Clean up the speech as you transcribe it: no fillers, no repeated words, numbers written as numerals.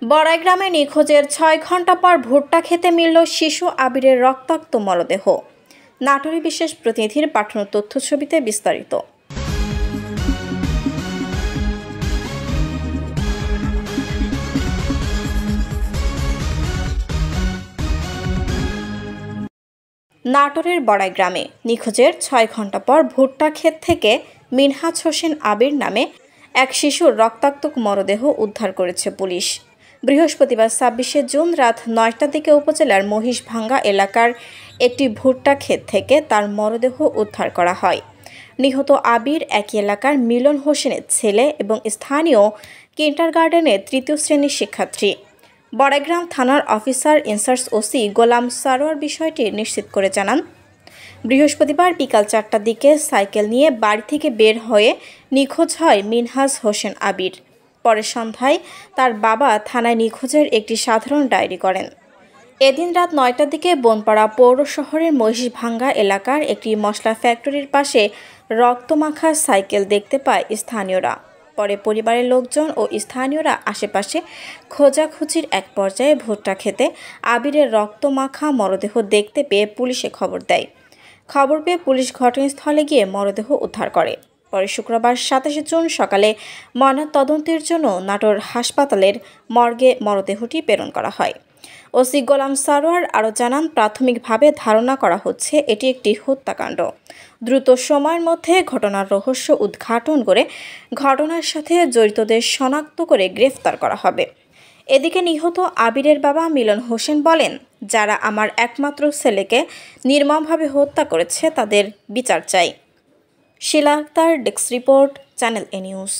বড়াই গ্রামে নিখোঁজের ৬ ঘণ্টা পর ভুট্টা খেতে মিলল শিশু আবিরের রক্তাক্ত মরদেহ। নাটোরের বিশেষ প্রতিনিধির পাঠানো তথ্যছবিতে বিস্তারিত। নাটোরের বড়াই গ্রামে নিখোঁজের ৬ ঘণ্টা পর ভুট্টা ক্ষেত থেকে মিনহাজ হোসেন আবির নামে এক শিশুর রক্তাক্ত মরদেহ উদ্ধার করেছে পুলিশ। বৃহস্পতিবার ২৬শে জুন রাত ৯টার দিকে উপজেলার মহিষভাঙ্গা এলাকার একটি ভুট্টা ক্ষেত থেকে তার মরদেহ উদ্ধার করা হয়। নিহত আবির একই এলাকার মিলন হোসেনের ছেলে এবং স্থানীয় কিন্ডারগার্টেনের ৩য় শ্রেণীর শিক্ষার্থী। বড়াইগ্রাম থানার অফিসার ইনচার্জ ওসি গোলাম সারোয়ার বিষয়টি নিশ্চিত করে জানান, বৃহস্পতিবার বিকাল ৪টার দিকে সাইকেল নিয়ে বাড়ি থেকে বের হয়ে নিখোঁজ হয় মিনহাজ হোসেন আবির। পরে সন্ধ্যায় তার বাবা থানায় নিখোঁজের একটি সাধারণ ডায়েরি করেন। এদিন রাত ৯টার দিকে বনপাড়া পৌর শহরের মহিষভাঙ্গা এলাকার একটি মশলা ফ্যাক্টরির পাশে রক্তমাখা সাইকেল দেখতে পায় স্থানীয়রা। পরে পরিবারের লোকজন ও স্থানীয়রা আশেপাশে খোঁজাখুঁজির এক পর্যায়ে ভুট্টা খেতে আবিরের রক্তমাখা মরদেহ দেখতে পেয়ে পুলিশে খবর দেয়। খবর পেয়ে পুলিশ ঘটনাস্থলে গিয়ে মরদেহ উদ্ধার করে। পরে শুক্রবার ২৭শে জুন সকালে ময়নাতদন্তের জন্য নাটোর হাসপাতালের মর্গে মরদেহটি প্রেরণ করা হয়। ওসি গোলাম সারোয়ার আরও জানান, প্রাথমিকভাবে ধারণা করা হচ্ছে এটি একটি হত্যাকাণ্ড। দ্রুত সময়ের মধ্যে ঘটনার রহস্য উদ্ঘাটন করে ঘটনার সাথে জড়িতদের শনাক্ত করে গ্রেফতার করা হবে। এদিকে নিহত আবিরের বাবা মিলন হোসেন বলেন, যারা আমার একমাত্র ছেলেকে নির্মমভাবে হত্যা করেছে তাদের বিচার চাই। শিলা আক্তার, ডেস্ক রিপোর্ট, চ্যানেল এ নিউজ।